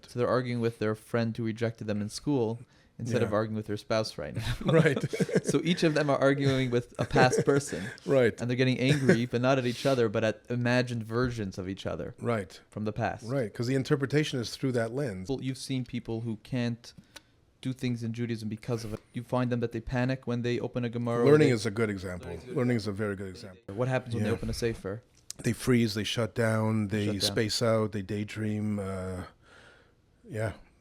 So they're arguing with their friend who rejected them in school instead of arguing with their spouse right now. Right. So each of them are arguing with a past person. Right. And they're getting angry, but not at each other, but at imagined versions of each other. Right. From the past. Right. Because the interpretation is through that lens. Well, you've seen people who can't do things in Judaism because of it. You find them that they panic when they open a Gemara. Learning is a good example. Learning is a very good example. What happens when they open a sefer? They freeze, they shut down, they space out, they daydream.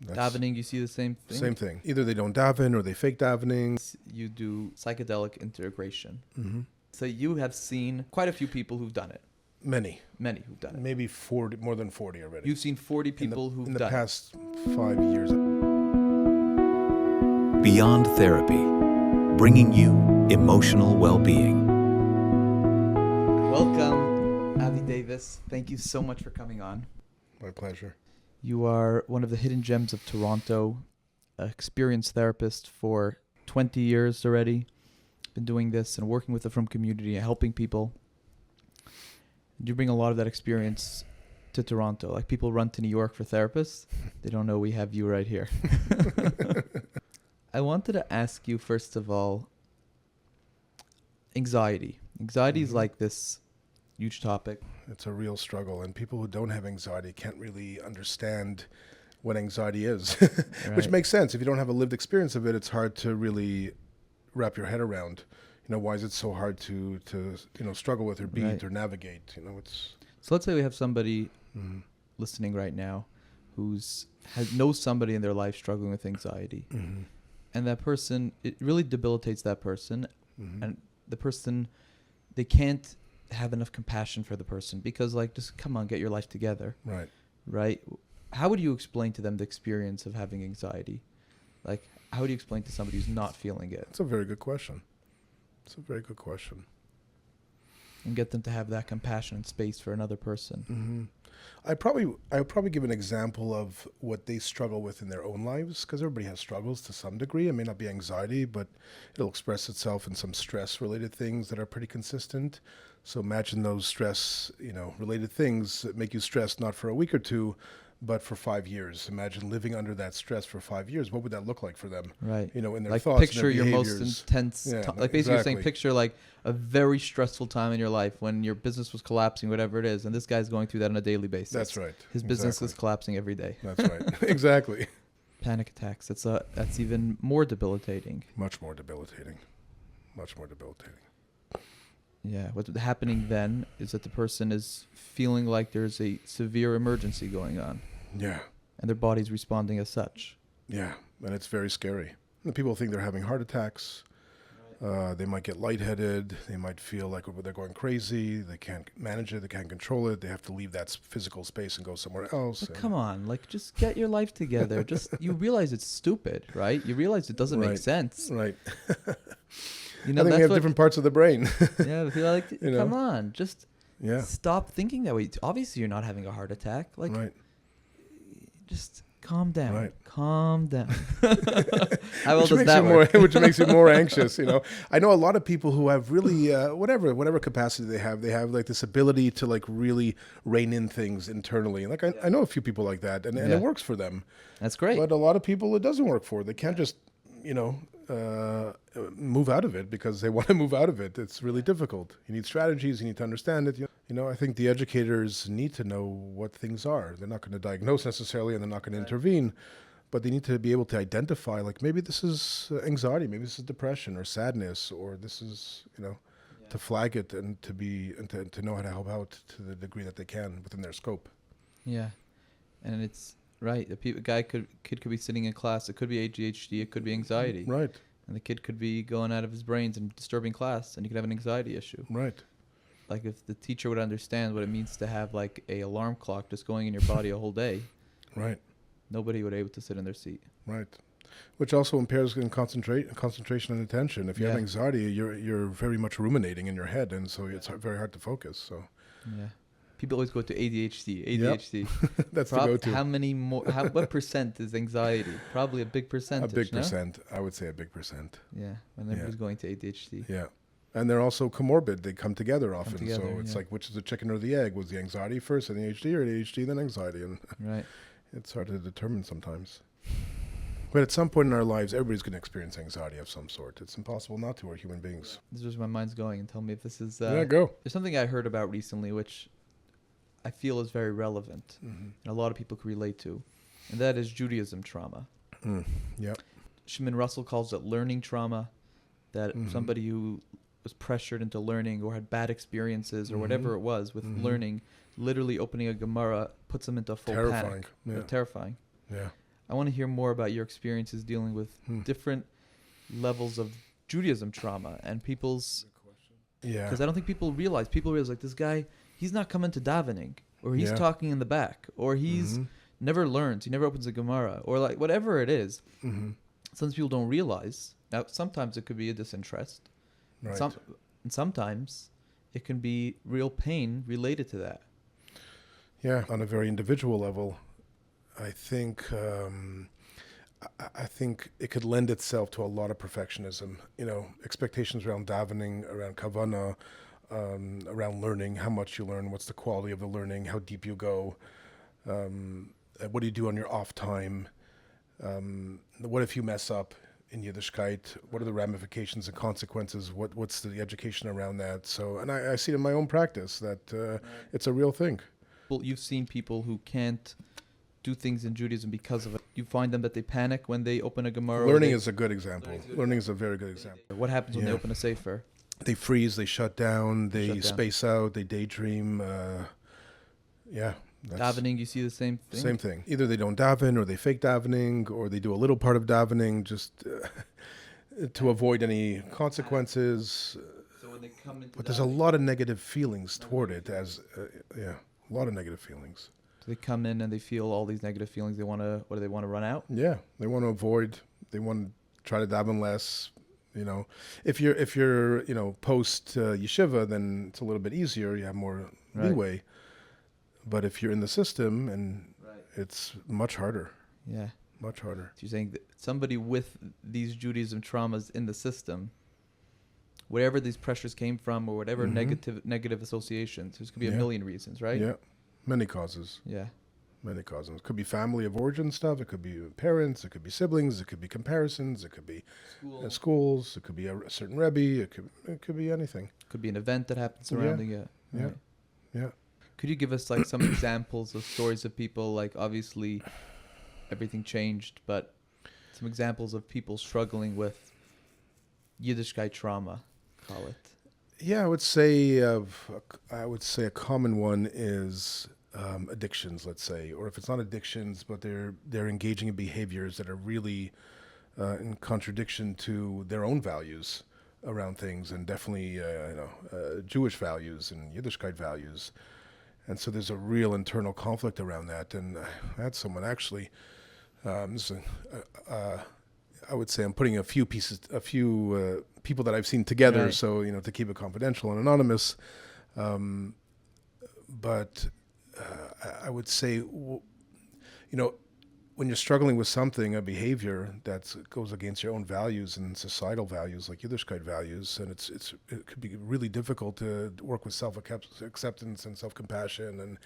Davening, you see the same thing? Same thing. Either they don't daven or they fake davening. You do psychedelic integration. Mm-hmm. So you have seen quite a few people who've done it. Many who've done it. Maybe 40, more than 40 already. You've seen 40 people who've done it. In the past 5 years. Beyond Therapy, bringing you emotional well-being. Welcome, Avi Davis. Thank you so much for coming on. My pleasure. You are one of the hidden gems of Toronto, an experienced therapist for 20 years already. Been doing this and working with the Frum community and helping people. You bring a lot of that experience to Toronto. Like people run to New York for therapists. They don't know we have you right here. I wanted to ask you, first of all, anxiety. Anxiety is like this huge topic. It's a real struggle, and people who don't have anxiety can't really understand what anxiety is, which makes sense. If you don't have a lived experience of it, it's hard to really wrap your head around. Why is it so hard to struggle with or beat or navigate? It's. So let's say we have somebody listening right now knows somebody in their life struggling with anxiety. Mm-hmm. And that person, it really debilitates that person. Mm-hmm. And the person, they can't have enough compassion for the person because, just come on, get your life together. Right? How would you explain to them the experience of having anxiety? How would you explain to somebody who's not feeling it? That's a very good question. And get them to have that compassion and space for another person. Mm-hmm. I'd probably give an example of what they struggle with in their own lives, because everybody has struggles to some degree. It may not be anxiety, but it'll express itself in some stress-related things that are pretty consistent. So imagine those stress, related things that make you stressed not for a week or two, but for 5 years. Imagine living under that stress for 5 years. What would that look like for them? Right. In their thoughts, picture and their your behaviors. most intense basically you're saying picture a very stressful time in your life when your business was collapsing, whatever it is, and this guy's going through that on a daily basis. That's right. His business is collapsing every day. That's right. Exactly. Panic attacks. That's even more debilitating. Much more debilitating. Yeah, what's happening then is that the person is feeling like there's a severe emergency going on. Yeah. And their body's responding as such. Yeah, and it's very scary. And people think they're having heart attacks. They might get lightheaded. They might feel like they're going crazy. They can't manage it. They can't control it. They have to leave that physical space and go somewhere else. But come on, just get your life together. You realize it's stupid, right? You realize it doesn't make sense. Right. I think we have different parts of the brain. Yeah, if you're come on, just stop thinking that way. Obviously, you're not having a heart attack. Right. Just calm down. Right. Calm down. How well does that work? Which makes you more anxious. I know a lot of people who have really whatever capacity they have this ability to really rein in things internally. And I know a few people like that, and it works for them. That's great. But a lot of people it doesn't work for. They can't just move out of it because they want to move out of it. It's really difficult. You need strategies. You need to understand it. I think the educators need to know what things are. They're not going to diagnose necessarily, and they're not going to intervene, but they need to be able to identify, maybe this is anxiety, maybe this is depression or sadness, or this is, to flag it and to know how to help out to the degree that they can within their scope. Yeah, and it's right. The kid could be sitting in class. It could be ADHD. It could be anxiety. Right. And the kid could be going out of his brains and disturbing class, and you could have an anxiety issue. Right. If the teacher would understand what it means to have a alarm clock just going in your body a whole day, right? Nobody would be able to sit in their seat. Right. Which also impairs concentration and attention. If you have anxiety, you're very much ruminating in your head, and so it's very hard to focus. So. Yeah. People always go to ADHD. Yep. That's the go-to. How many more? What percent is anxiety? Probably a big percentage. A big percent. I would say a big percent. Yeah, when everybody's going to ADHD. Yeah, and they're also comorbid. They come together often. So it's which is the chicken or the egg? Was the anxiety first, and the ADHD, or ADHD then anxiety? And right. It's hard to determine sometimes. But at some point in our lives, everybody's going to experience anxiety of some sort. It's impossible not to. We're human beings. This is where my mind's going, and tell me if this is... Go. There's something I heard about recently, which I feel is very relevant, and a lot of people can relate to, and that is Judaism trauma. Yep. Shimon Russell calls it learning trauma, that somebody who was pressured into learning or had bad experiences or whatever it was with learning, literally opening a Gemara puts them into full panic. Yeah. Terrifying. Yeah. I want to hear more about your experiences dealing with different levels of Judaism trauma and people's... Yeah. Because I don't think people realize like, this guy, he's not coming to davening, or he's talking in the back, or he's never learns, he never opens a Gemara, or like whatever it is. Some people don't realize. Now, sometimes it could be a disinterest. Right. And sometimes it can be real pain related to that. Yeah, on a very individual level, I think it could lend itself to a lot of perfectionism. You know, expectations around davening, around kavanah, around learning, how much you learn, what's the quality of the learning, how deep you go, what do you do on your off time, what if you mess up in Yiddishkeit, what are the ramifications and consequences, what's the education around that. So, and I see it in my own practice that it's a real thing. Well, you've seen people who can't do things in Judaism because of it. You find them that they panic when they open a Gemara. Learning is a good example. Learning is a very good example. What happens when they open a Sefer? They freeze, they shut down, they space out, they daydream. Davening, you see the same thing? Same thing. Either they don't daven, or they fake davening, or they do a little part of davening just to avoid any consequences. So when they come into but there's a lot of negative feelings toward it, a lot of negative feelings. So they come in and they feel all these negative feelings. They want to, what do they want to run out? Yeah, they want to avoid. They want to try to daven less. You know, if you're post yeshiva, then it's a little bit easier. You have more leeway. But if you're in the system, and it's much harder. Yeah, much harder. So you're saying that somebody with these Judaism traumas in the system, wherever these pressures came from, or whatever negative associations, there's could be a million reasons, right? Yeah, many causes. Yeah. Many causes. It could be family of origin stuff. It could be parents. It could be siblings. It could be comparisons. It could be schools. It could be a certain rebbe. It could be anything. Could be an event that happens surrounding it. Yeah. Right. Yeah. Could you give us like some examples of stories of people, like obviously everything changed, but some examples of people struggling with Yiddishkeit trauma, call it? Yeah, I would say a common one is addictions, let's say, or if it's not addictions, but they're engaging in behaviors that are really in contradiction to their own values around things, and definitely Jewish values and Yiddishkeit values. And so there's a real internal conflict around that. And I had someone actually, I would say I'm putting a few people that I've seen together, so, to keep it confidential and anonymous. But I would say, when you're struggling with something, a behavior that goes against your own values and societal values, like Yiddishkeit values, and it could be really difficult to work with self-acceptance and self-compassion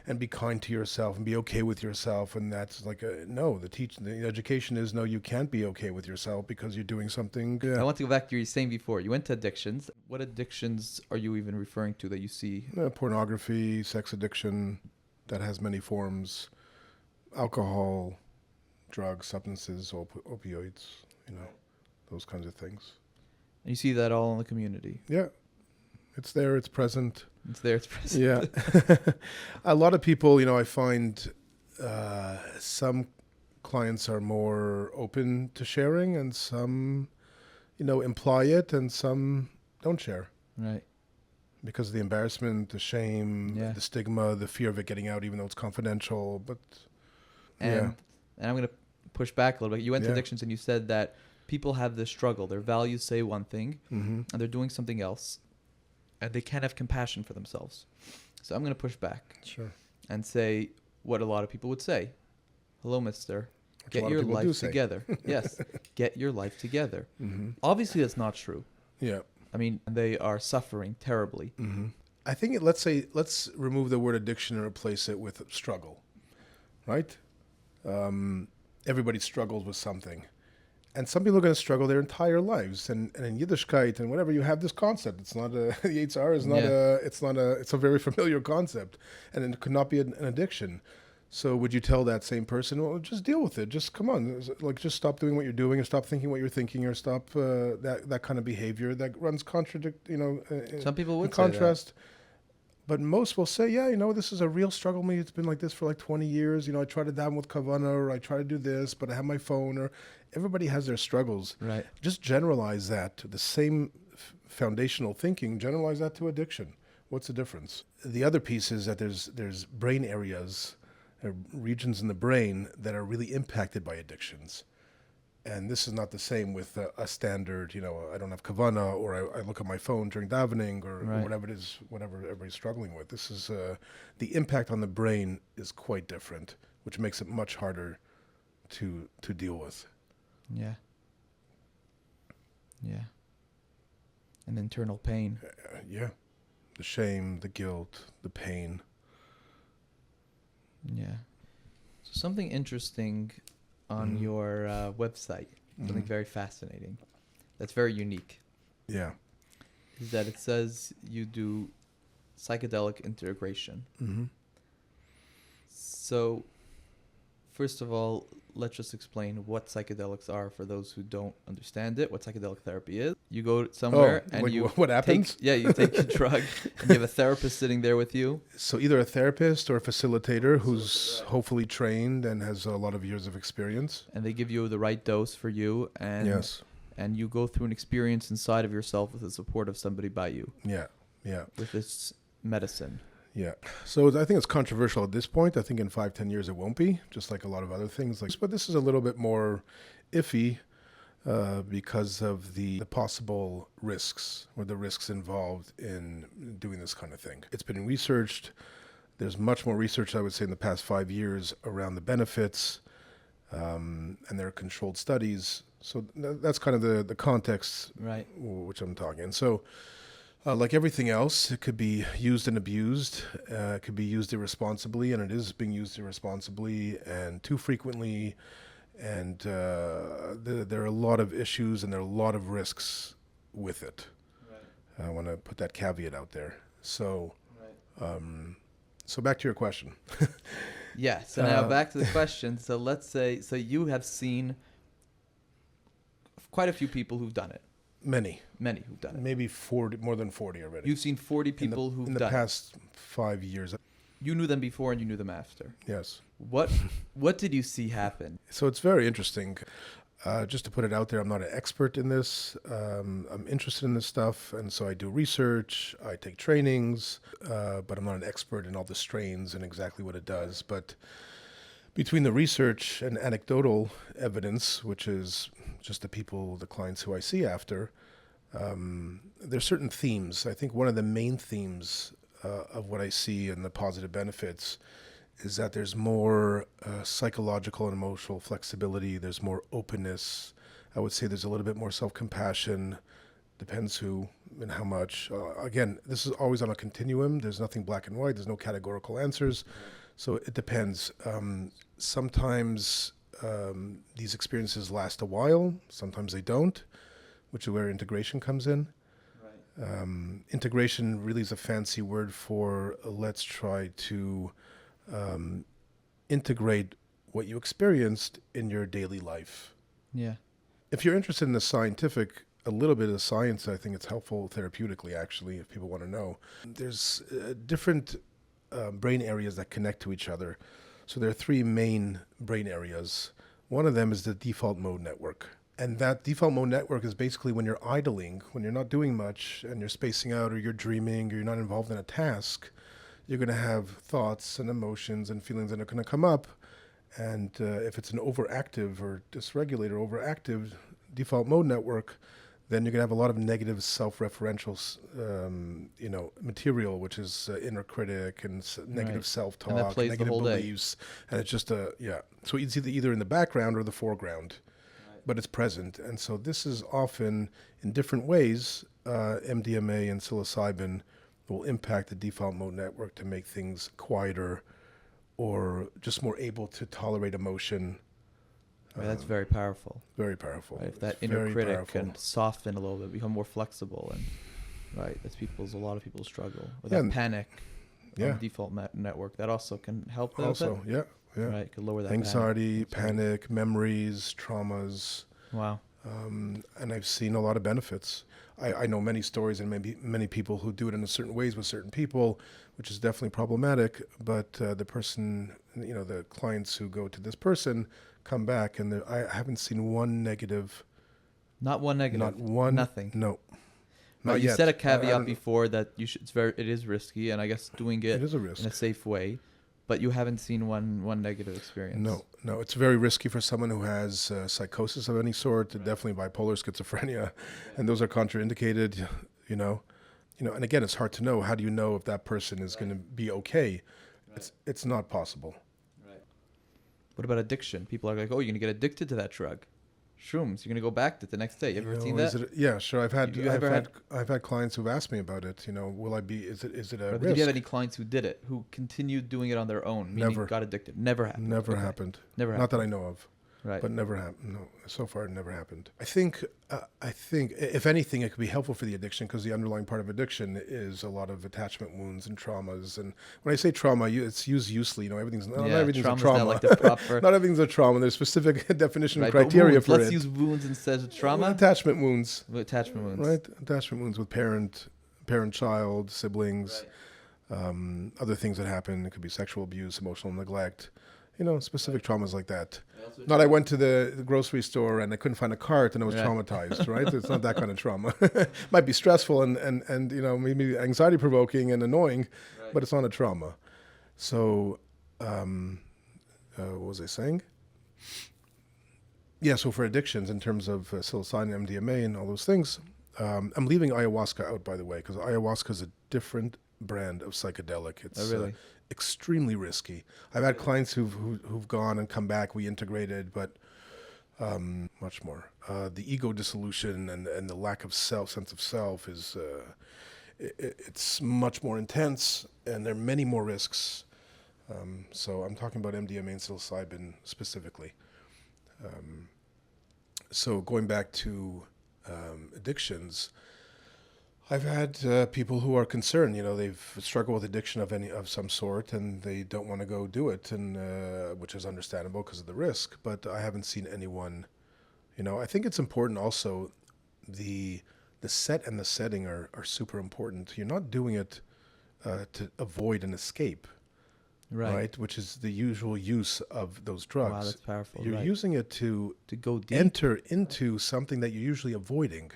and be kind to yourself and be okay with yourself. And that's like the education is no, you can't be okay with yourself because you're doing something. Yeah. I want to go back to what you were saying before. You went to addictions. What addictions are you even referring to that you see? Pornography, sex addiction, that has many forms. Alcohol, drugs, substances, opioids, those kinds of things. And you see that all in the community? Yeah. It's there, it's present. Yeah. A lot of people, I find some clients are more open to sharing, and some, imply it, and some don't share. Right. Because of the embarrassment, the shame, the stigma, the fear of it getting out, even though it's confidential. But... And I'm going to push back a little bit. You went to addictions and you said that people have this struggle. Their values say one thing and they're doing something else, and they can't have compassion for themselves. So I'm going to push back and say what a lot of people would say. Hello, mister. Get your life together. Yes. Get your life together. Obviously, that's not true. Yeah. I mean, they are suffering terribly. I think let's remove the word addiction and replace it with struggle. Right? Everybody struggles with something. And some people are going to struggle their entire lives. And in Yiddishkeit and whatever, you have this concept. It's not the Yitzhar is not it's a very familiar concept. And it could not be an addiction. So would you tell that same person, well, just deal with it. Just come on, like just stop doing what you're doing, or stop thinking what you're thinking, or stop that kind of behavior that runs Some people would contrast. say that. But most will say, yeah, this is a real struggle. Me, it's been like this for like 20 years. I try to daven with kavana, or I try to do this, but I have my phone. Or everybody has their struggles. Right. Just generalize that to the same foundational thinking. Generalize that to addiction. What's the difference? The other piece is that there's brain areas, regions in the brain that are really impacted by addictions. And this is not the same with a standard, I don't have kavana, or I look at my phone during davening, or whatever it is, whatever everybody's struggling with. This is, the impact on the brain is quite different, which makes it much harder to deal with. Yeah. Yeah. An internal pain. Yeah. The shame, the guilt, the pain. Yeah. So something interesting on your website, something very fascinating, that's very unique. Yeah. Is that it says you do psychedelic integration. Mm-hmm. So, first of all, let's just explain what psychedelics are for those who don't understand it, what psychedelic therapy is. You go somewhere and like you what happens? you take a drug and you have a therapist sitting there with you. So either a therapist or a facilitator who's hopefully trained and has a lot of years of experience. And they give you the right dose for you. And Yes. And you go through an experience inside of yourself with the support of somebody by you. Yeah. Yeah. With this medicine. Yeah. So I think it's controversial at this point. I think in 5-10 years it won't be, just like a lot of other things. But this is a little bit more iffy because of the possible risks, or the risks involved in doing this kind of thing. It's been researched. There's much more research, I would say, in the past 5 years around the benefits, and there are controlled studies. So that's kind of the context, right, which I'm talking. And so, like everything else, it could be used and abused. It could be used irresponsibly, and it is being used irresponsibly and too frequently. And there are a lot of issues and there are a lot of risks with it. Right. I want to put that caveat out there. So, so back to your question. Yeah. So now back to the question. So let's say, you have seen quite a few people who've done it. Many who've done it. Maybe 40, more than 40 already. You've seen 40 people who've done it. In the past 5 years. You knew them before and you knew them after. Yes. What did you see happen? So it's very interesting. Just to put it out there, I'm not an expert in this. I'm interested in this stuff, and so I do research, I take trainings, but I'm not an expert in all the strains and exactly what it does. But between the research and anecdotal evidence, which is just the clients who I see after, there's certain themes. I think one of the main themes of what I see in the positive benefits is that there's more psychological and emotional flexibility. There's more openness. I would say there's a little bit more self-compassion. Depends who and how much. Again, this is always on a continuum. There's nothing black and white. There's no categorical answers. So it depends. Sometimes these experiences last a while. Sometimes they don't, which is where integration comes in. Integration really is a fancy word for let's try to integrate what you experienced in your daily life. Yeah. If you're interested in a little bit of science, I think it's helpful therapeutically, actually, if people want to know. There's different brain areas that connect to each other. So there are 3 main brain areas. One of them is the default mode network. And that default mode network is basically when you're idling, when you're not doing much and you're spacing out or you're dreaming or you're not involved in a task, you're going to have thoughts and emotions and feelings that are going to come up. And if it's an overactive or dysregulated or overactive default mode network, then you're going to have a lot of negative self-referential material, which is inner critic and negative self-talk, and that plays negative the whole beliefs. Day. And it's just so it's either in the background or the foreground. But it's present. And so this is often in different ways, MDMA and psilocybin will impact the default mode network to make things quieter or just more able to tolerate emotion. Right, that's very powerful. Very powerful. Right, if that It's inner very critic powerful. can soften a little bit, become more flexible, and right, a lot of people struggle with Yeah, that panic. Yeah. On the default network, that also can help. That Also, bit. yeah. Right, could lower that Anxiety, panic, memories, traumas. Wow. And I've seen a lot of benefits. I know many stories and maybe many people who do it in a certain ways with certain people, which is definitely problematic. But the person, the clients who go to this person come back, and I haven't seen one negative. Not one negative. Not one. Nothing. No. Right, Not you yet. said a I caveat don't- before that it is risky, and I guess doing it It is a risk. in a safe way, but you haven't seen one negative experience. No, it's very risky for someone who has psychosis of any sort, definitely bipolar, schizophrenia, and those are contraindicated, and again, it's hard to know. How do you know if that person is going to be okay? It's not possible. Right. What about addiction? People are like, oh, you're going to get addicted to that drug. Shrooms, you're going to go back to it the next day. You ever seen that? Yeah, sure. I've You had clients who've asked me about it. Will I be? Is it a But risk? did you have any clients who did it, who continued doing it on their own, meaning Never. got addicted? Never happened. Never Okay. happened. Never Not happened. that I know of. Right. But never happened. No, so far it never happened. I think if anything, it could be helpful for the addiction because the underlying part of addiction is a lot of attachment wounds and traumas. And when I say trauma, it's used loosely. Everything's not everything's a trauma's trauma. not like the proper. Not everything's a trauma. There's specific definition Right, and but criteria wounds, for let's it. use wounds instead of trauma. Attachment wounds. Attachment wounds. Right. Attachment wounds with parent-child, siblings, other things that happen. It could be sexual abuse, emotional neglect. Specific traumas like that. Not I went to the grocery store and I couldn't find a cart and I was traumatized, right? It's not that kind of trauma. Might be stressful and maybe anxiety provoking and annoying, but it's not a trauma. So, what was I saying? Yeah, so for addictions in terms of psilocybin, MDMA and all those things, I'm leaving ayahuasca out, by the way, because ayahuasca is a different brand of psychedelic. It's really? Extremely risky. I've had clients who've gone and come back. We integrated, but much more. The ego dissolution and the lack of sense of self is it's much more intense, and there are many more risks. So I'm talking about MDMA and psilocybin specifically. So going back to addictions. I've had people who are concerned. They've struggled with addiction of some sort, and they don't want to go do it, and which is understandable because of the risk. But I haven't seen anyone. I think it's important also. The set and the setting are super important. You're not doing it to avoid an escape, right? Which is the usual use of those drugs. Wow, that's powerful. You're using it to go deep. enter into something that you're usually avoiding.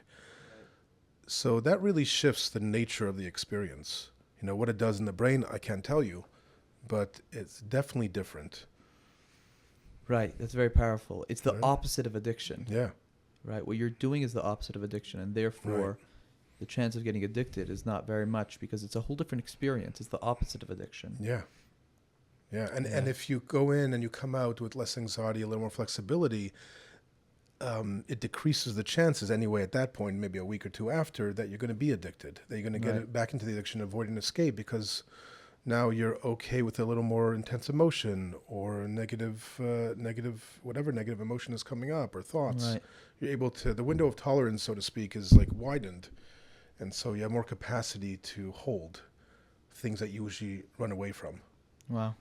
So that really shifts the nature of the experience. What it does in the brain, I can't tell you, but it's definitely different. Right, that's very powerful. It's the opposite of addiction. Yeah. Right, what you're doing is the opposite of addiction, and therefore the chance of getting addicted is not very much because it's a whole different experience. It's the opposite of addiction. Yeah. Yeah, and if you go in and you come out with less anxiety, a little more flexibility, it decreases the chances anyway at that point, maybe a week or two after, that you're going to be addicted, that you're going to get it back into the addiction, avoid an escape, because now you're okay with a little more intense emotion or negative emotion is coming up or thoughts. Right. You're able to, the window of tolerance, so to speak, is like widened. And so you have more capacity to hold things that you usually run away from. Wow.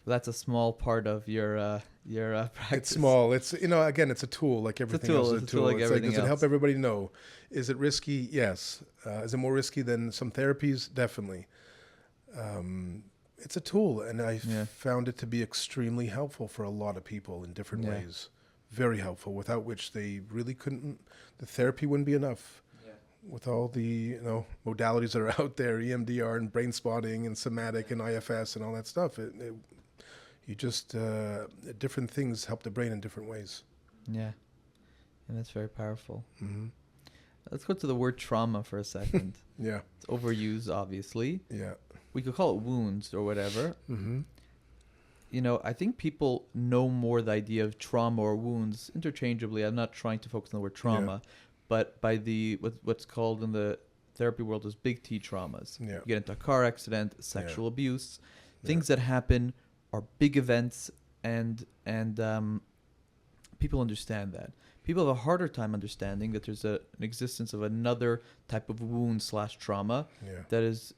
Well, that's a small part of your practice. It's small. It's again, it's a tool like everything else. It's a tool. like It's everything does it help else. everybody know? Is it risky? Yes. Is it more risky than some therapies? Definitely. It's a tool, and I found it to be extremely helpful for a lot of people in different ways. Very helpful. Without which they really couldn't. The therapy wouldn't be enough. With all the modalities that are out there, EMDR and brain spotting and somatic and IFS and all that stuff, different things help the brain in different ways. Yeah, and that's very powerful. Mm-hmm. Let's go to the word trauma for a second. Yeah. It's overused, obviously. Yeah. We could call it wounds or whatever. Mm-hmm. I think people know more the idea of trauma or wounds interchangeably. I'm not trying to focus on the word trauma, but by what's called in the therapy world as big T traumas. Yeah. You get into a car accident, sexual abuse, things that happen are big events, and people understand that. People have a harder time understanding that there's an existence of another type of wound/trauma that is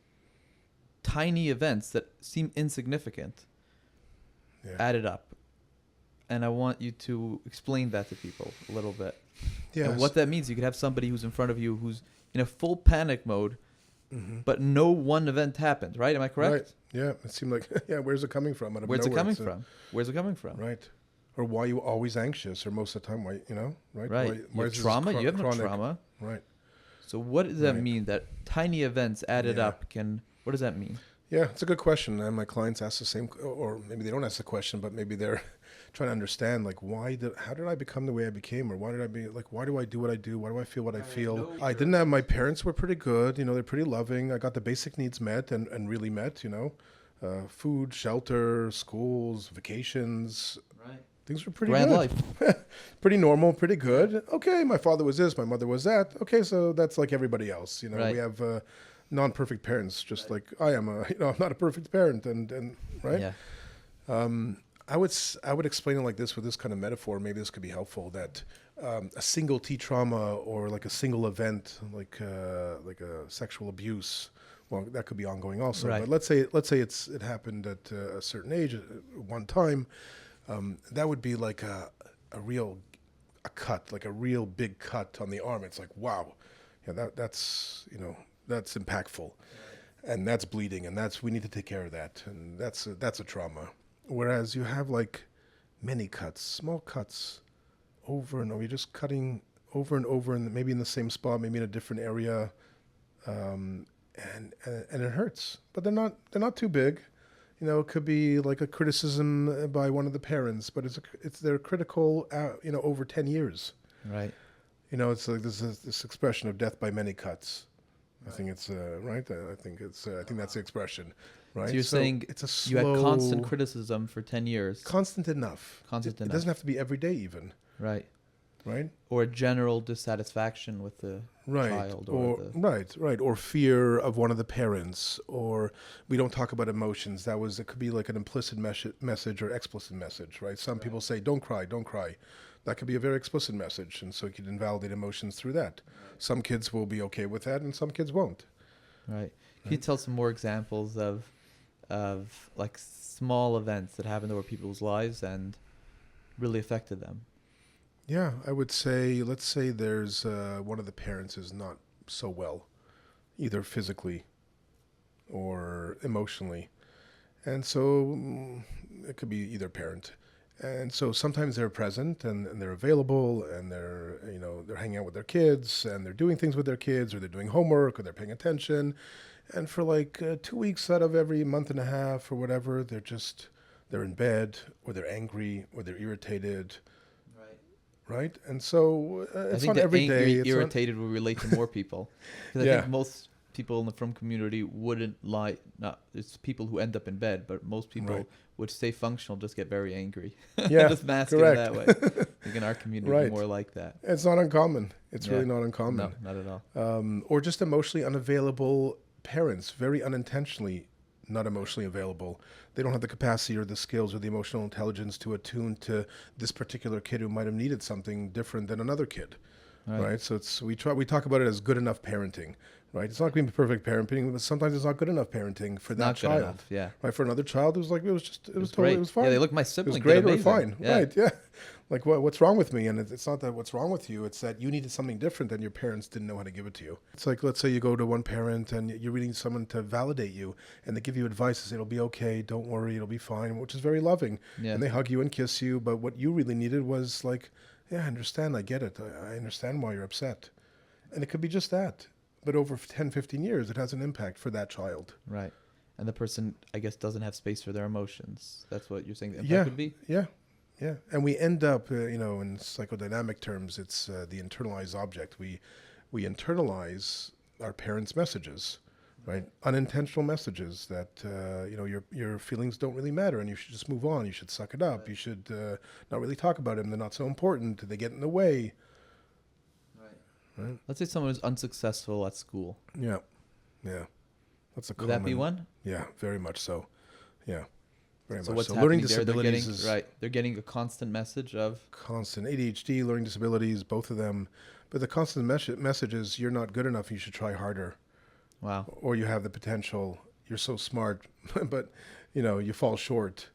tiny events that seem insignificant added up. And I want you to explain that to people a little bit. Yes. And what that means. You could have somebody who's in front of you who's in a full panic mode, but no one event happened, right? Am I correct? Right. Yeah. It seemed like, where's it coming from? Where's it coming from? Where's it coming from? Right. Or why are you always anxious? Or most of the time, why, right? Right. Why You have trauma. You have no chronic trauma. Right. So what does that mean? That tiny events added up can... What does that mean? Yeah, it's a good question. And my clients ask the same, or maybe they don't ask the question, but maybe they're trying to understand, like, how did I become the way I became? Or why do I do what I do? Why do I feel what I feel? I didn't have, my parents were pretty good. They're pretty loving. I got the basic needs met and really met, food, shelter, schools, vacations. Right. Things were pretty Grand good. life. Pretty normal, pretty good. Okay, my father was this, my mother was that. Okay, so that's like everybody else. Right. We have non-perfect parents, just like I am. I'm not a perfect parent, and right. Yeah. I would explain it like this with this kind of metaphor. Maybe this could be helpful. That a single T trauma or like a single event, like a sexual abuse. Well, that could be ongoing also. Right. But let's say it happened at a certain age at one time. That would be like a cut, like a real big cut on the arm. It's like, wow, that's impactful, and that's bleeding, and we need to take care of that, and that's a trauma. Whereas you have like many cuts, small cuts, over and over. You're just cutting over and over, and maybe in the same spot, maybe in a different area, and it hurts. But they're not too big. It could be like a criticism by one of the parents, but they're critical, over 10 years. Right. It's like this expression of death by many cuts. I think it's right. I think that's the expression, right? So you're saying it's a slow, you had constant criticism for 10 years. Constant enough. Constant enough. It doesn't have to be every day even. Right. Right. Or a general dissatisfaction with the child, or fear of one of the parents, or we don't talk about emotions. It could be like an implicit message or explicit message, right? Some people say, "Don't cry, don't cry." That could be a very explicit message, and so you can invalidate emotions through that. Some kids will be okay with that, and some kids won't. Right. Can you tell some more examples of like small events that happened over people's lives and really affected them? Yeah, I would say, let's say there's one of the parents is not so well, either physically or emotionally. And so it could be either parent. And so sometimes they're present and they're available and they're hanging out with their kids and they're doing things with their kids, or they're doing homework, or they're paying attention. And for like 2 weeks out of every month and a half or whatever, they're in bed, or they're angry, or they're irritated. Right, and so it's not every day. Angry, irritated will relate to more people. Because I think most people in the frum community wouldn't lie. It's people who end up in bed, but most people would stay functional, just get very angry. Yeah, just mask correct. it that way. I think in our community, we're more like that. It's not uncommon. It's really not uncommon. No, not at all. Or just emotionally unavailable parents, very unintentionally not emotionally available. They don't have the capacity or the skills or the emotional intelligence to attune to this particular kid who might have needed something different than another kid, right? So we talk about it as good enough parenting, right? It's not going to be perfect parenting, but sometimes it's not good enough parenting for that child. Enough, yeah. Right, for another child, it was great. It was fine. Yeah, they look, my sibling It was great did amazing. or fine, right? Yeah. Like what's wrong with me? And it's not that what's wrong with you. It's that you needed something different than your parents didn't know how to give it to you. It's like, let's say you go to one parent and you're reading someone to validate you, and they give you advice and say, it'll be okay, don't worry, it'll be fine, which is very loving. Yeah. And they hug you and kiss you. But what you really needed was like, yeah, I understand, I get it. I understand why you're upset. And it could be just that. But over 10, 15 years, it has an impact for that child. Right. And the person, I guess, doesn't have space for their emotions. That's what you're saying the impact would be? Yeah. Yeah, and we end up, in psychodynamic terms, it's the internalized object. We internalize our parents' messages, right? Unintentional messages that your feelings don't really matter, and you should just move on. You should suck it up. You should not really talk about them. They're not so important. They get in the way. Right. Let's say someone is unsuccessful at school. Yeah. That's a common. Would that be one? Yeah, very much so. Yeah. Very So much what's so. happening Learning there? They're disabilities getting is right. They're getting a constant message of constant ADHD, learning disabilities, both of them. But the constant message is you're not good enough. You should try harder. wow. Or you have the potential. You're so smart, but you fall short.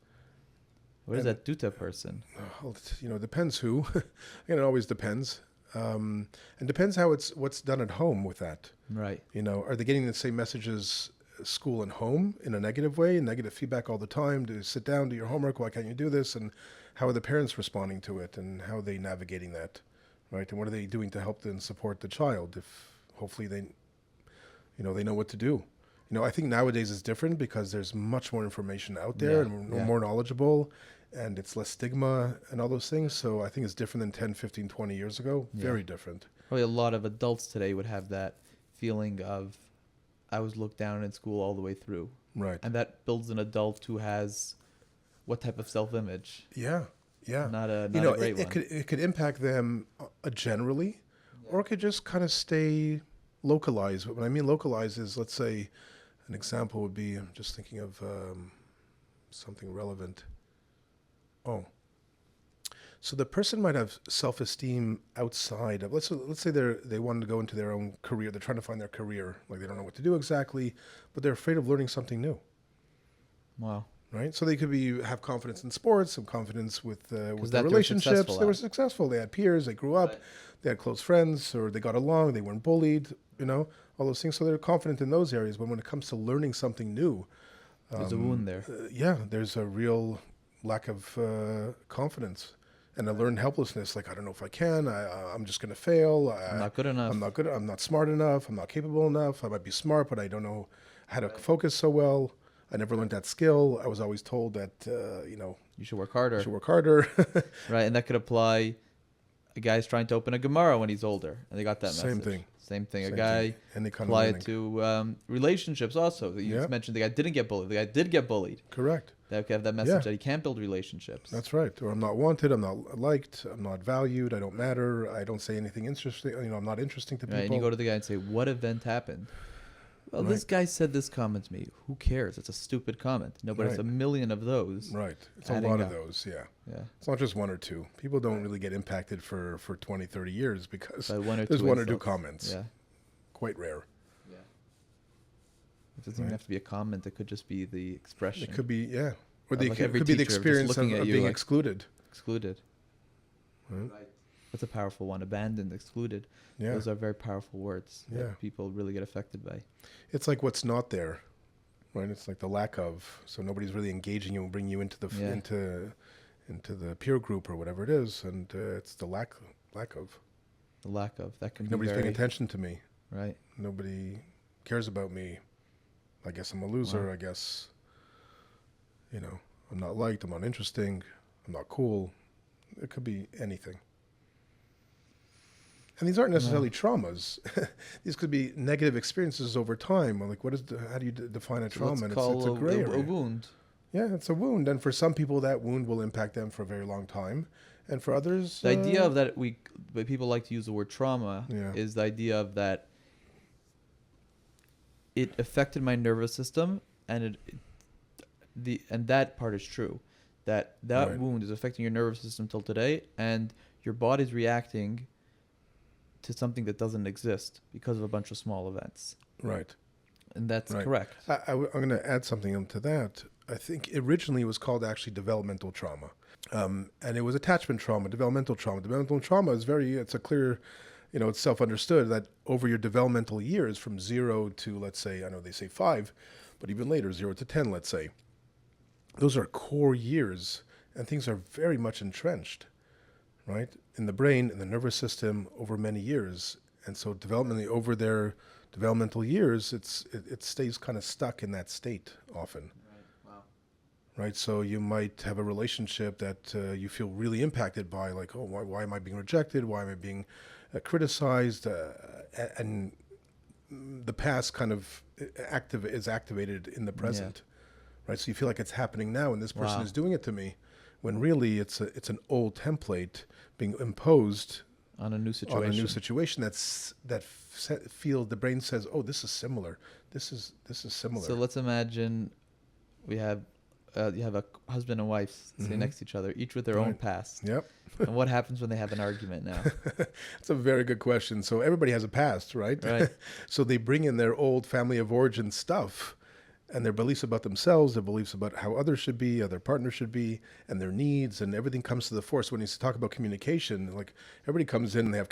What does And- that do to a person? Well, it depends who. Again, it always depends. And depends how what's done at home with that. Right. Are they getting the same messages school and home in a negative way, negative feedback all the time? To sit down, do your homework. Why can't you do this? And how are the parents responding to it? And how are they navigating that? Right. And what are they doing to help and support the child? If hopefully they know what to do. I think nowadays it's different because there's much more information out there and we're more knowledgeable and it's less stigma and all those things. So I think it's different than 10, 15, 20 years ago. Yeah. Very different. Probably a lot of adults today would have that feeling of, I was looked down in school all the way through. Right. And that builds an adult who has what type of self-image? Yeah. Yeah. Not a great one. It could impact them generally, or it could just kind of stay localized. But when I mean localized is, let's say, an example would be, I'm just thinking of something relevant. Oh. So the person might have self-esteem outside of, let's say they want to go into their own career. They're trying to find their career. Like they don't know what to do exactly, but they're afraid of learning something new. Wow. Right, so they could have confidence in sports, some confidence with their they're relationships. successful They were at. successful. They had peers. They grew up. Right. They had close friends, or they got along. They weren't bullied. All those things. So they're confident in those areas. But when it comes to learning something new, There's a wound there. there's a real lack of confidence and a learned helplessness. Like I don't know if I can. I'm just going to fail. I'm not good enough. I'm not good. I'm not smart enough. I'm not capable enough. I might be smart, but I don't know how to focus so well. I never learned that skill. I was always told that, You should work harder. you should work harder. Right, and that could apply. A guy's trying to open a Gemara when he's older, and they got that Same message. thing. Same thing. Same A guy thing. Any kind of apply learning. it to relationships also. You Yeah. mentioned the guy didn't get bullied. The guy did get bullied. Correct. That could have that message that he can't build relationships. That's right. Or I'm not wanted. I'm not liked. I'm not valued. I don't matter. I don't say anything interesting. I'm not interesting to people. Right, and you go to the guy and say, "What event happened?" Well, this guy said this comment to me. Who cares? It's a stupid comment. No, but it's a million of those. Right. It's a adding lot of up. those, yeah. Yeah. It's not just one or two. People don't really get impacted for 20, 30 years because By one or there's two one or two insults. comments. Yeah. Quite rare. Yeah. It doesn't even have to be a comment. It could just be the expression. It could be, yeah. Or Like every could be the teacher just experience of looking at you being like- excluded. Excluded. Right. That's a powerful one. Abandoned, excluded. Yeah. Those are very powerful words Yeah. that people really get affected by. It's like what's not there, right? It's like the lack of. So nobody's really engaging you and bringing you into the Yeah. into the peer group or whatever it is, and it's the lack of. The lack of that can Nobody's be very paying attention to me. right. Nobody cares about me. I guess I'm a loser. Wow. I guess, I'm not liked. I'm not interesting. I'm not cool. It could be anything. And these aren't necessarily traumas. These could be negative experiences over time. Like, how do you define a So trauma? let's And call it's a gray a area. wound. Yeah, it's a wound. And for some people, that wound will impact them for a very long time. And for others... The idea of that but people like to use the word trauma Yeah. is the idea of that it affected my nervous system, and and that part is true. That Right. wound is affecting your nervous system till today, and your body's reacting to something that doesn't exist because of a bunch of small events. Right. And that's Right. correct. I'm going to add something to that. I think originally it was called actually developmental trauma. And it was attachment trauma, developmental trauma. Developmental trauma is it's a clear, it's self-understood that over your developmental years from 0 to, let's say, I know they say 5, but even later, 0 to 10, let's say, those are core years and things are very much entrenched, right? In the brain, in the nervous system over many years. And so developmentally over their developmental years, it stays kind of stuck in that state often. Right, so you might have a relationship that you feel really impacted by, like, oh, why am I being rejected? Why am I being criticized? And the past kind of is activated in the present, right? So you feel like it's happening now, and this person Wow. is doing it to me, when really it's an old template being imposed On a new situation. on a new situation. The brain says, oh, this is similar. This is similar. So let's imagine we have you have a husband and wife sitting next to each other, each with their own past. Yep. And what happens when they have an argument now? That's a very good question. So everybody has a past, right? Right. So they bring in their old family of origin stuff and their beliefs about themselves, their beliefs about how others should be, how their partner should be, and their needs, and everything comes to the fore. So when you talk about communication, like everybody comes in and they have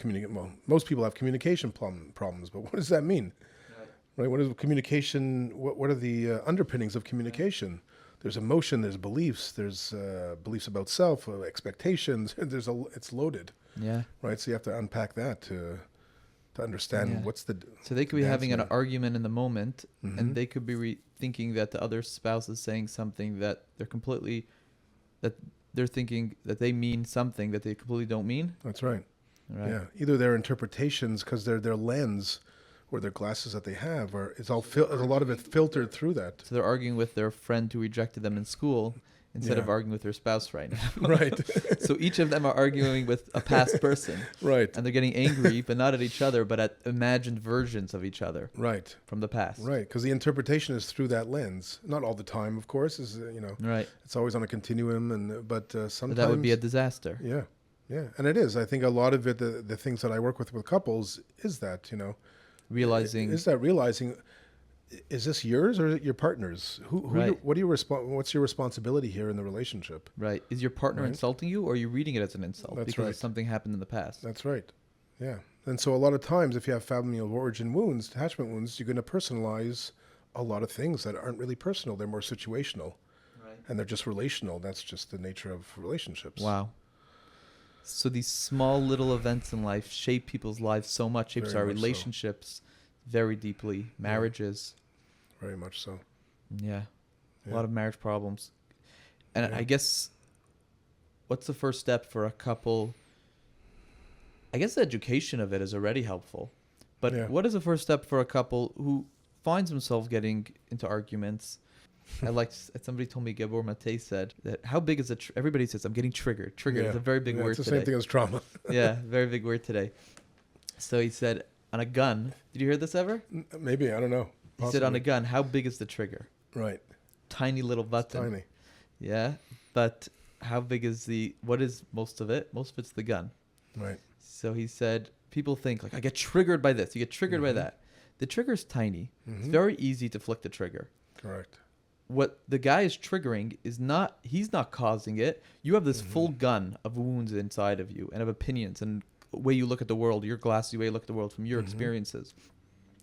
most people have communication problems, but what does that mean? Right? What is communication? What are the underpinnings of communication? There's emotion, there's beliefs, there's beliefs about self, expectations. It's loaded. Yeah. Right. So you have to unpack that to understand what's the. So they could be having an argument in the moment, and they could be thinking that the other spouse is saying something that they're thinking that they mean something that they completely don't mean. That's right. Right. Yeah. Either their interpretations, because their lens or their glasses that they have, or it's all a lot of it filtered through that. So they're arguing with their friend who rejected them in school instead of arguing with their spouse right now. Right. So each of them are arguing with a past person. Right. And they're getting angry, but not at each other, but at imagined versions of each other. Right. From the past. Right. Because the interpretation is through that lens. Not all the time, of course. Right. It's always on a continuum, but sometimes. But that would be a disaster. Yeah. Yeah. And it is. I think a lot of it, the things that I work with couples, is that, Realizing. Is this yours or is it your partner's? What's your responsibility here in the relationship? Right. Is your partner insulting you, or are you reading it as an insult because something happened in the past? That's right. Yeah. And so a lot of times, if you have family of origin wounds, attachment wounds, you're going to personalize a lot of things that aren't really personal. They're more situational. Right. And they're just relational. That's just the nature of relationships. Wow. So these small little events in life shape people's lives so much, shapes our relationships very deeply, marriages. Very much so. Yeah. A lot of marriage problems. And I guess, what's the first step for a couple? I guess the education of it is already helpful. But what is the first step for a couple who finds themselves getting into arguments? Somebody told me, Gabor Mate said that how big is everybody says, I'm getting triggered. Triggered is a very big word today. It's the same thing as trauma. Yeah, very big word today. So he said, on a gun, did you hear this ever? Maybe, I don't know. He said on a gun, how big is the trigger? Right. Tiny little button. Tiny. Yeah, but how big is what is most of it? Most of it's the gun. Right. So he said, people think, like, I get triggered by this. You get triggered by that. The trigger's tiny. It's very easy to flick the trigger. Correct. What the guy is triggering is he's not causing it. You have this full gun of wounds inside of you and of opinions and way you look at the world, your glassy way you look at the world from your experiences.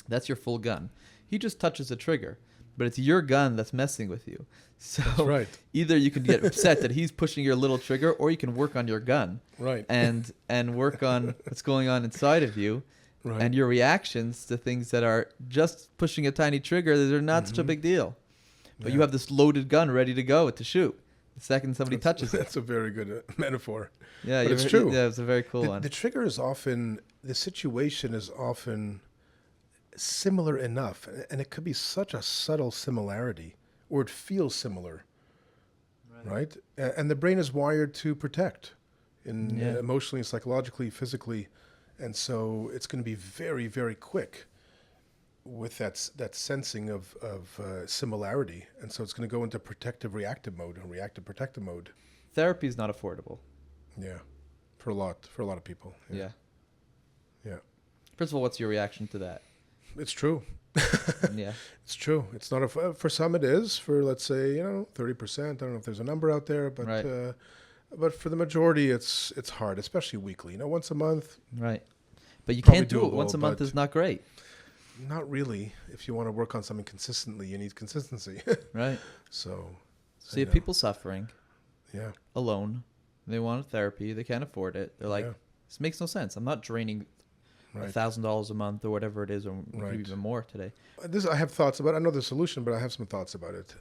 That's your full gun. He just touches the trigger, but it's your gun that's messing with you. So that's right. Either you can get upset that he's pushing your little trigger, or you can work on your gun. Right. And work on what's going on inside of you. Right. And your reactions to things that are just pushing a tiny trigger, they're not such a big deal. But you have this loaded gun ready to go to shoot the second somebody touches it. That's a very good metaphor. Yeah, but it's true. Yeah, it's a very cool one. The trigger is often, the situation is often similar enough, and it could be such a subtle similarity, or it feels similar, right? And the brain is wired to protect, emotionally, psychologically, physically, and so it's going to be very, very quick with that sensing of similarity, and so it's going to go into protective reactive mode and reactive protective mode. Therapy is not affordable. Yeah, for a lot of people. Yeah. First of all, what's your reaction to that? It's true. Yeah, it's true. It's not for some it is. For, let's say, 30%. I don't know if there's a number out there, but but for the majority, it's hard, especially weekly. Once a month. Right. But you can't do it once a month. Is not great. Not really. If you want to work on something consistently, you need consistency. Right. So you have people suffering. Yeah. Alone. They want therapy. They can't afford it. They're like, this makes no sense. I'm not draining $1,000 a month or whatever it is, or maybe even more today. I have thoughts about. I know the solution, but I have some thoughts about it.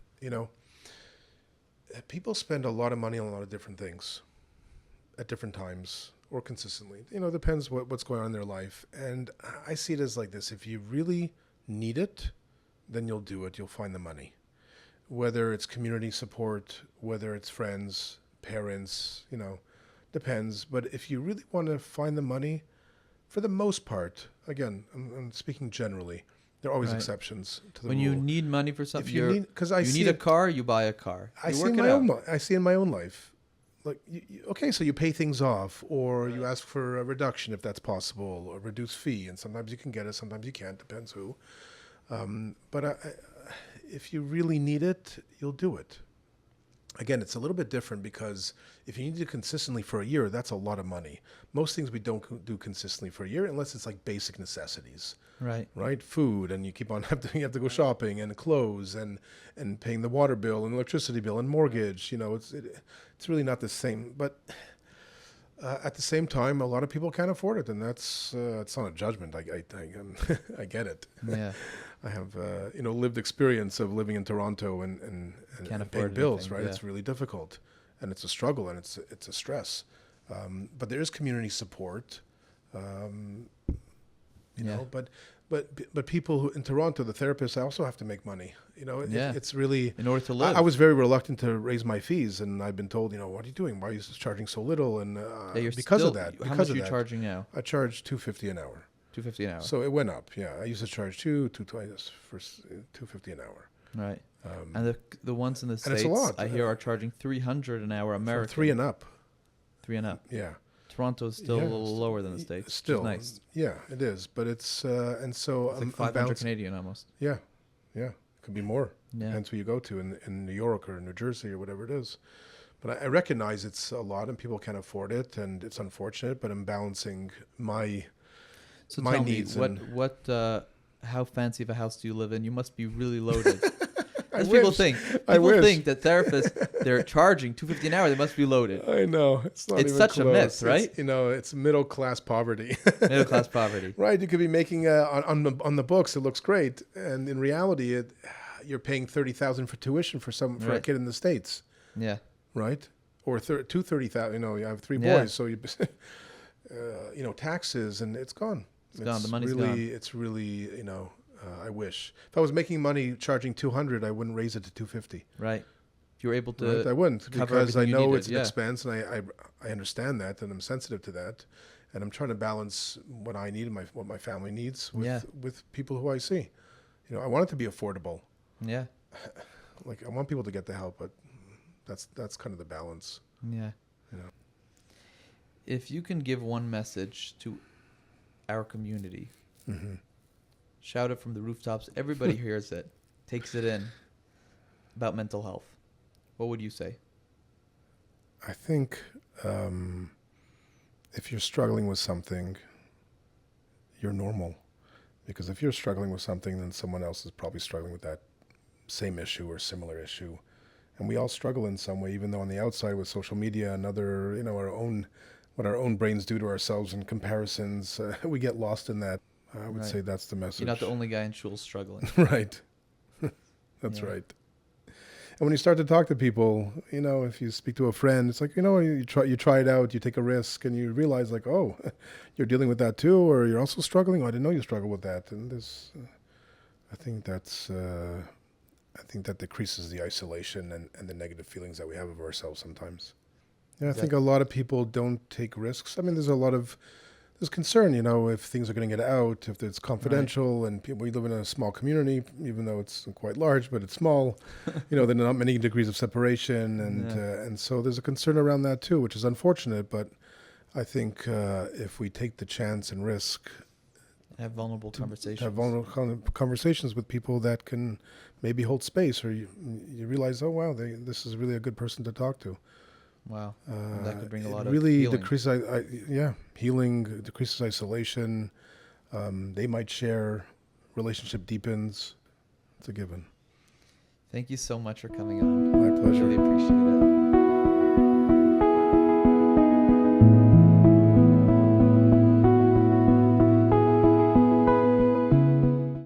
People spend a lot of money on a lot of different things at different times or consistently. Depends what's going on in their life. And I see it as like this: if you really need it, then you'll do it. You'll find the money, whether it's community support, whether it's friends, parents. Depends. But if you really want to find the money, for the most part, again, I'm speaking generally, There are always Right. exceptions to the When rule. you need money for something, If you need, because I you see need a it, car, you buy a car. I You see work in it my out. own. I see in my own life. Like, okay, so you pay things off, or you ask for a reduction if that's possible, or reduced fee, and sometimes you can get it, sometimes you can't, depends who. But if you really need it, you'll do it. Again, it's a little bit different because if you need it consistently for a year, that's a lot of money. Most things we don't do consistently for a year unless it's like basic necessities, Right. right? Food, and you keep on you have to go shopping, and clothes, and paying the water bill and electricity bill and mortgage. You know, it's really not the same. But at the same time, a lot of people can't afford it, and that's it's not a judgment. I get it. Yeah. I have lived experience of living in Toronto and Can't paying afford bills, anything, right? yeah. It's really difficult, and it's a struggle, and it's a stress. But there is community support, you know. But people who in Toronto, the therapists also have to make money. You know, Yeah. it's really. In order to live. I was very reluctant to raise my fees, and I've been told, what are you doing? Why are you charging so little? And Yeah, you're because still, of that, how much are you charging now? I charge $250 an hour. $250 an hour. So it went up. Yeah, I used to charge $220 for $250 an hour. Right. And the ones in the and States, it's a lot. I hear, are charging $300 an hour American. For 3 and up. 3 and up. Yeah. Toronto's still Yeah, a little lower than the States. Still, which is nice. yeah, it is. But it's and so It's I'm like 500 balancing. Canadian almost. Yeah, it could be more. Yeah. Depends who you go to in New York or New Jersey or whatever it is. But I recognize it's a lot and people can't afford it, and it's unfortunate. But I'm balancing my So my tell needs. me, and how fancy of a house do you live in? You must be really loaded. I As people wish. think. I People wish. think that therapists, they're charging $250 an hour. They must be loaded. I know it's not. It's even such a close. myth, right? It's middle class poverty. Middle class poverty. Right, you could be making on the books. It looks great, and in reality, you're paying $30,000 for tuition for a Right. kid in the States, Yeah. right? Or $30,000. You know, you have 3 Yeah. boys, so you, taxes, and it's gone. It's gone. The money's really, gone. It's really, I wish if I was making money charging $200, I wouldn't raise it to $250. Right. If you were able to. Right? I wouldn't cover because I everything you know needed, it's an yeah. expense, and I understand that, and I'm sensitive to that, and I'm trying to balance what I need and what my family needs with people who I see. I want it to be affordable. Yeah. Like I want people to get the help, but that's kind of the balance. Yeah. You know. If you can give one message to our community, Mm-hmm. shout it from the rooftops. Everybody hears it, takes it in, about mental health. What would you say? I think if you're struggling with something, you're normal. Because if you're struggling with something, then someone else is probably struggling with that same issue or similar issue. And we all struggle in some way, even though on the outside with social media and other, what our own brains do to ourselves in comparisons, we get lost in that. I would Right. say that's the message. You're not the only guy in shul struggling. Right. That's Yeah. right. And when you start to talk to people, if you speak to a friend, it's like, you try it out, you take a risk, and you realize like, oh, you're dealing with that too, or you're also struggling. Oh, I didn't know you struggle with that. And this, I think that decreases the isolation and the negative feelings that we have of ourselves sometimes. Yeah, I think a lot of people don't take risks. I mean, there's concern, if things are going to get out, if it's confidential, and we live in a small community, even though it's quite large, but it's small. There are not many degrees of separation, and so there's a concern around that too, which is unfortunate. But I think if we take the chance and risk, Have vulnerable conversations. have vulnerable conversations with people that can maybe hold space, or you realize, oh wow, this is really a good person to talk to. Wow. And that could bring a lot of really healing. healing, decreases isolation. They might share, relationship deepens. It's a given. Thank you so much for coming on. My pleasure. Really appreciate it.